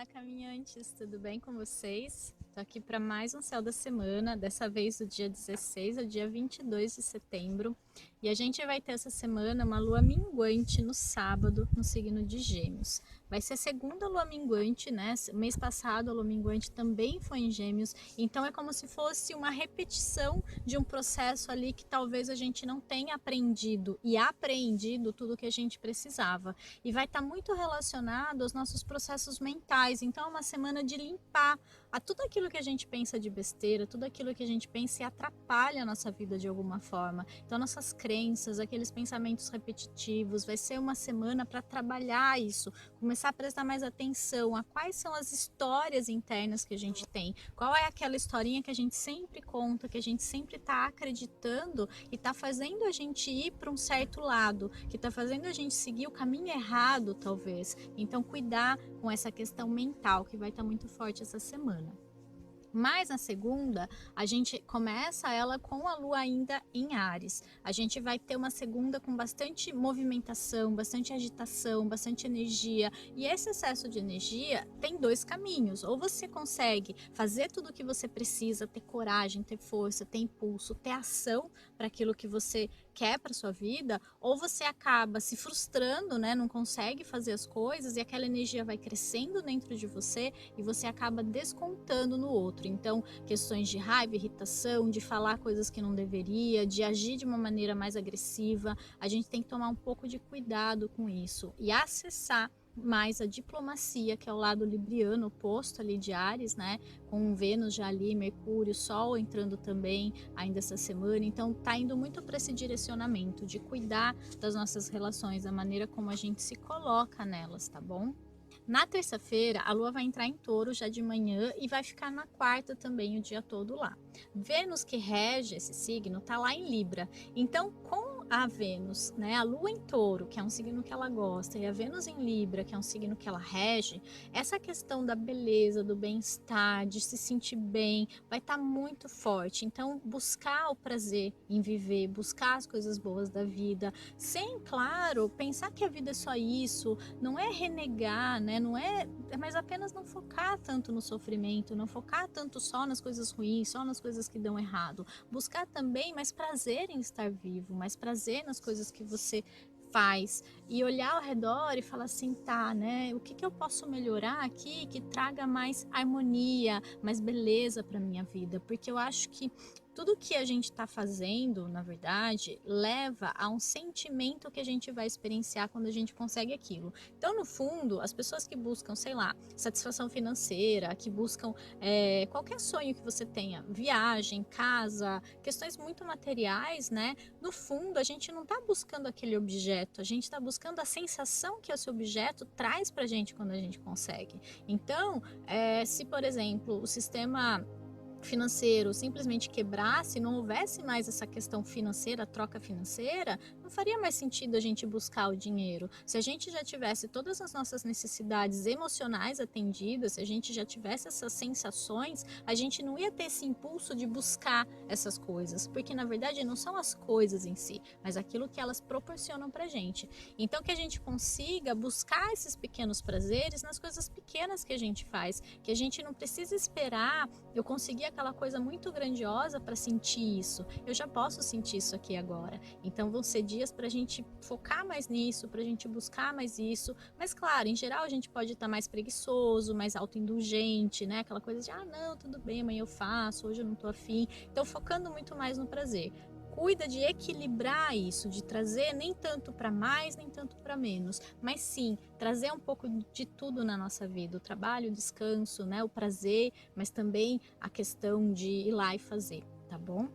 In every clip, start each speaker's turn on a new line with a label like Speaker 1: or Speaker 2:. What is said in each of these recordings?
Speaker 1: Olá, caminhantes, tudo bem com vocês? Tô aqui para mais um Céu da Semana, dessa vez do dia 16 ao dia 22 de setembro. E a gente vai ter essa semana uma lua minguante no sábado, no signo de Gêmeos. Vai ser a segunda lua minguante, né? Mês passado a lua minguante também foi em Gêmeos, então é como se fosse uma repetição de um processo ali que talvez a gente não tenha aprendido e apreendido tudo que a gente precisava. E vai estar muito relacionado aos nossos processos mentais. Então é uma semana de limpar a tudo aquilo que a gente pensa de besteira, tudo aquilo que a gente pensa e atrapalha a nossa vida de alguma forma. Então nossas crenças, aqueles pensamentos repetitivos, vai ser uma semana para trabalhar isso, começar a prestar mais atenção a quais são as histórias internas que a gente tem, qual é aquela historinha que a gente sempre conta, que a gente sempre está acreditando e está fazendo a gente ir para um certo lado, que está fazendo a gente seguir o caminho errado, talvez. Então cuidar com essa questão mental que vai estar muito forte essa semana. Mas na segunda, a gente começa ela com a lua ainda em Áries. A gente vai ter uma segunda com bastante movimentação, bastante agitação, bastante energia. E esse excesso de energia tem dois caminhos. Ou você consegue fazer tudo o que você precisa, ter coragem, ter força, ter impulso, ter ação para aquilo que você quer para sua vida, ou você acaba se frustrando, né? Não consegue fazer as coisas e aquela energia vai crescendo dentro de você e você acaba descontando no outro. Então, questões de raiva, irritação, de falar coisas que não deveria, de agir de uma maneira mais agressiva, a gente tem que tomar um pouco de cuidado com isso e acessar mais a diplomacia, que é o lado libriano, oposto ali de Áries, né? Com Vênus já ali, Mercúrio, Sol entrando também ainda essa semana. Então tá indo muito para esse direcionamento de cuidar das nossas relações, da maneira como a gente se coloca nelas, tá bom? Na terça-feira, a Lua vai entrar em Touro já de manhã e vai ficar na quarta também o dia todo lá. Vênus, que rege esse signo, tá lá em Libra. Então, com a Vênus, né, a Lua em Touro, que é um signo que ela gosta, e a Vênus em Libra, que é um signo que ela rege, essa questão da beleza, do bem-estar, de se sentir bem, vai estar muito forte. Então, buscar o prazer em viver, buscar as coisas boas da vida, sem, claro, pensar que a vida é só isso, não é renegar, né? Não é, mas apenas não focar tanto no sofrimento, não focar tanto só nas coisas ruins, só nas coisas que dão errado. Buscar também mais prazer em estar vivo, mais prazer nas coisas que você faz e olhar ao redor e falar assim, tá, né? O que que eu posso melhorar aqui que traga mais harmonia, mais beleza para minha vida? Porque eu acho que tudo que a gente está fazendo, na verdade, leva a um sentimento que a gente vai experienciar quando a gente consegue aquilo. Então, no fundo, as pessoas que buscam, sei lá, satisfação financeira, que buscam qualquer sonho que você tenha, viagem, casa, questões muito materiais, né? No fundo, a gente não está buscando aquele objeto, a gente está buscando a sensação que esse objeto traz para a gente quando a gente consegue. Então, se, por exemplo, o sistema financeiro simplesmente quebrasse, não houvesse mais essa questão financeira, troca financeira, não faria mais sentido a gente buscar o dinheiro. Se a gente já tivesse todas as nossas necessidades emocionais atendidas, se a gente já tivesse essas sensações, a gente não ia ter esse impulso de buscar essas coisas, porque na verdade não são as coisas em si, mas aquilo que elas proporcionam pra gente. Então que a gente consiga buscar esses pequenos prazeres nas coisas pequenas que a gente faz, que a gente não precisa esperar eu conseguir aquela coisa muito grandiosa para sentir isso. Eu já posso sentir isso aqui agora. Então vão ser dias para a gente focar mais nisso, para a gente buscar mais isso. Mas claro, em geral a gente pode estar mais preguiçoso, mais autoindulgente, né? Aquela coisa de não, tudo bem, amanhã eu faço, hoje eu não tô afim. Então focando muito mais no prazer. Cuida de equilibrar isso, de trazer nem tanto para mais, nem tanto para menos, mas sim trazer um pouco de tudo na nossa vida, o trabalho, o descanso, né, o prazer, mas também a questão de ir lá e fazer, tá bom?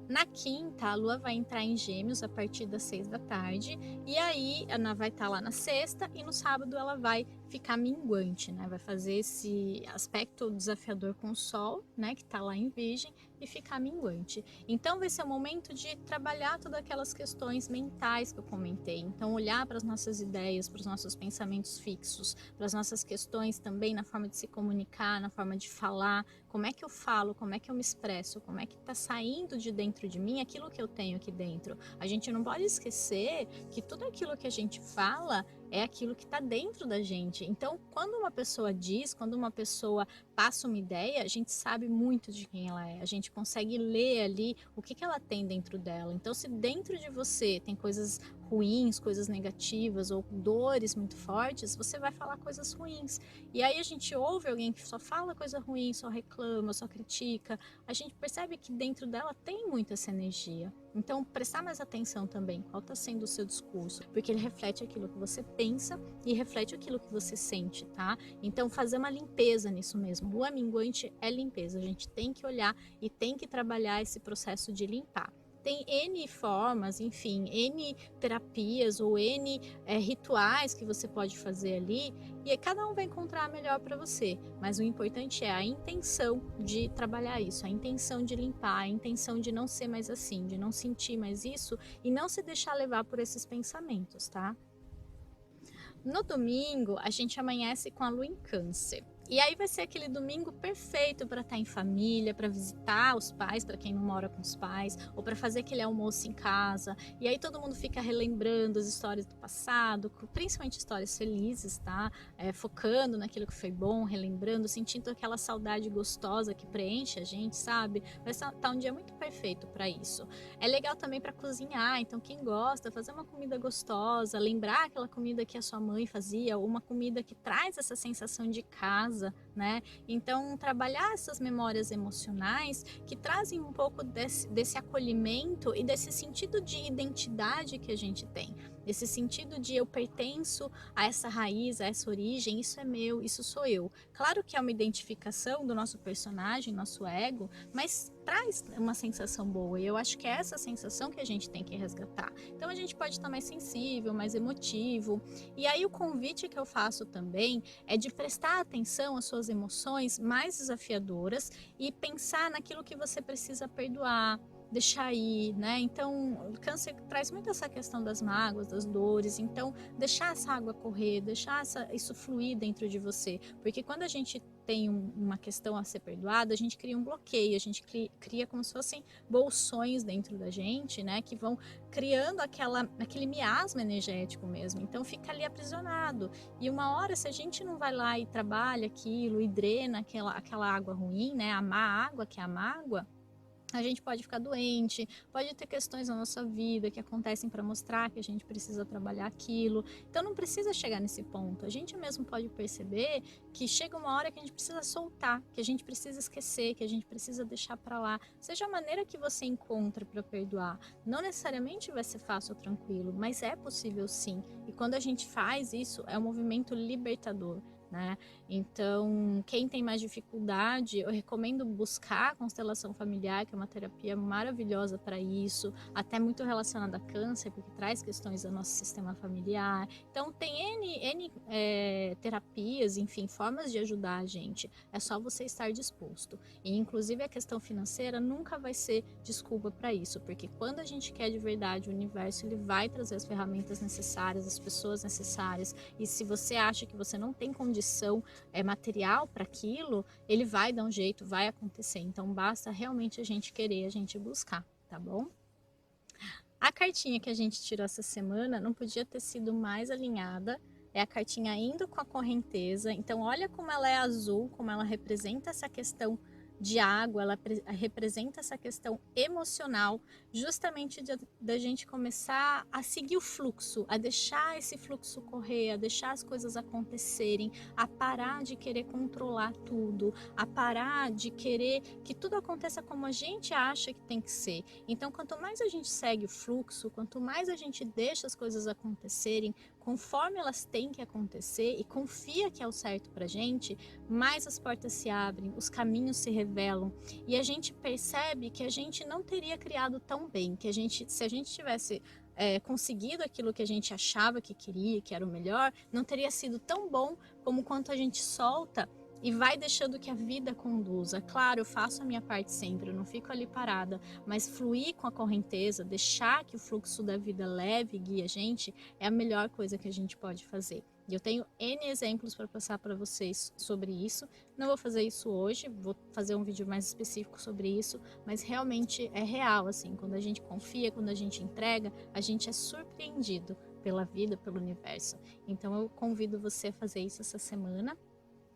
Speaker 1: Na quinta, a Lua vai entrar em Gêmeos a partir das 6 da tarde, e aí ela vai estar lá na sexta, e no sábado ela vai ficar minguante, né? Vai fazer esse aspecto desafiador com o Sol, né? Que está lá em Virgem, e ficar minguante. Então vai ser o momento de trabalhar todas aquelas questões mentais que eu comentei. Então olhar para as nossas ideias, para os nossos pensamentos fixos, para as nossas questões também na forma de se comunicar, na forma de falar, como é que eu falo, como é que eu me expresso, como é que está saindo de dentro de mim aquilo que eu tenho aqui dentro. A gente não pode esquecer que tudo aquilo que a gente fala é aquilo que está dentro da gente. Então, quando uma pessoa diz, quando uma pessoa passa uma ideia, a gente sabe muito de quem ela é. A gente consegue ler ali o que ela tem dentro dela. Então, se dentro de você tem coisas ruins, coisas negativas ou dores muito fortes, você vai falar coisas ruins. E aí a gente ouve alguém que só fala coisa ruim, só reclama, só critica. A gente percebe que dentro dela tem muita essa energia. Então, prestar mais atenção também, qual está sendo o seu discurso, porque ele reflete aquilo que você pensa e reflete aquilo que você sente, tá? Então, fazer uma limpeza nisso mesmo. Lua minguante é limpeza, a gente tem que olhar e tem que trabalhar esse processo de limpar. Tem N formas, enfim, N terapias ou N rituais que você pode fazer ali, e cada um vai encontrar a melhor para você. Mas o importante é a intenção de trabalhar isso, a intenção de limpar, a intenção de não ser mais assim, de não sentir mais isso e não se deixar levar por esses pensamentos, tá? No domingo, a gente amanhece com a lua em Câncer. E aí vai ser aquele domingo perfeito para estar em família, para visitar os pais, para quem não mora com os pais, ou para fazer aquele almoço em casa. E aí todo mundo fica relembrando as histórias do passado, principalmente histórias felizes, tá? Focando naquilo que foi bom, relembrando, sentindo aquela saudade gostosa que preenche a gente, sabe? Vai estar um dia muito perfeito para isso. É legal também para cozinhar, então quem gosta, fazer uma comida gostosa, lembrar aquela comida que a sua mãe fazia, ou uma comida que traz essa sensação de casa, né? Então, trabalhar essas memórias emocionais que trazem um pouco desse acolhimento e desse sentido de identidade que a gente tem. Esse sentido de eu pertenço a essa raiz, a essa origem, isso é meu, isso sou eu. Claro que é uma identificação do nosso personagem, nosso ego, mas traz uma sensação boa e eu acho que é essa sensação que a gente tem que resgatar. Então a gente pode estar mais sensível, mais emotivo. E aí o convite que eu faço também é de prestar atenção às suas emoções mais desafiadoras e pensar naquilo que você precisa perdoar, deixar ir, né? Então, o câncer traz muito essa questão das mágoas, das dores. Então, deixar essa água correr, deixar isso fluir dentro de você. Porque quando a gente tem uma questão a ser perdoada, a gente cria um bloqueio, a gente cria como se fossem bolsões dentro da gente, né? Que vão criando aquele miasma energético mesmo. Então, fica ali aprisionado. E uma hora, se a gente não vai lá e trabalha aquilo e drena aquela água ruim, né? A má água, que é a mágoa, a gente pode ficar doente, pode ter questões na nossa vida que acontecem para mostrar que a gente precisa trabalhar aquilo. Então não precisa chegar nesse ponto. A gente mesmo pode perceber que chega uma hora que a gente precisa soltar, que a gente precisa esquecer, que a gente precisa deixar para lá. Seja a maneira que você encontra para perdoar. Não necessariamente vai ser fácil ou tranquilo, mas é possível sim. E quando a gente faz isso, é um movimento libertador. Né? Então, quem tem mais dificuldade, eu recomendo buscar a constelação familiar, que é uma terapia maravilhosa para isso, até muito relacionada a câncer, porque traz questões do nosso sistema familiar. Então, tem N terapias, enfim, formas de ajudar a gente. É só você estar disposto. E, inclusive, a questão financeira nunca vai ser desculpa para isso, porque quando a gente quer de verdade, o universo ele vai trazer as ferramentas necessárias, as pessoas necessárias. E se você acha que você não tem condição material para aquilo, ele vai dar um jeito, vai acontecer. Então basta realmente a gente querer, a gente buscar, tá bom? A cartinha que a gente tirou essa semana não podia ter sido mais alinhada. É a cartinha indo com a correnteza. Então olha como ela é azul, como ela representa essa questão de água, ela representa essa questão emocional, justamente da gente começar a seguir o fluxo, a deixar esse fluxo correr, a deixar as coisas acontecerem, a parar de querer controlar tudo, a parar de querer que tudo aconteça como a gente acha que tem que ser. Então, quanto mais a gente segue o fluxo, quanto mais a gente deixa as coisas acontecerem conforme elas têm que acontecer e confia que é o certo pra gente, mais as portas se abrem, os caminhos se revelam e a gente percebe que a gente não teria criado tão bem, que se a gente tivesse conseguido aquilo que a gente achava que queria, que era o melhor, não teria sido tão bom como quanto a gente solta e vai deixando que a vida conduza. Claro, eu faço a minha parte sempre, eu não fico ali parada, mas fluir com a correnteza, deixar que o fluxo da vida leve e guie a gente, é a melhor coisa que a gente pode fazer. E eu tenho N exemplos para passar para vocês sobre isso. Não vou fazer isso hoje, vou fazer um vídeo mais específico sobre isso, mas realmente é real, assim, quando a gente confia, quando a gente entrega, a gente é surpreendido pela vida, pelo universo. Então eu convido você a fazer isso essa semana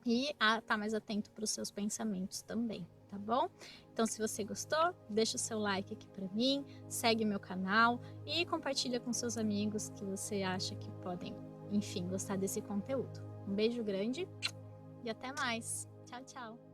Speaker 1: e a estar mais atento para os seus pensamentos também, tá bom? Então, se você gostou, deixa o seu like aqui para mim, segue meu canal e compartilha com seus amigos que você acha que podem, enfim, gostar desse conteúdo. Um beijo grande e até mais. Tchau, tchau!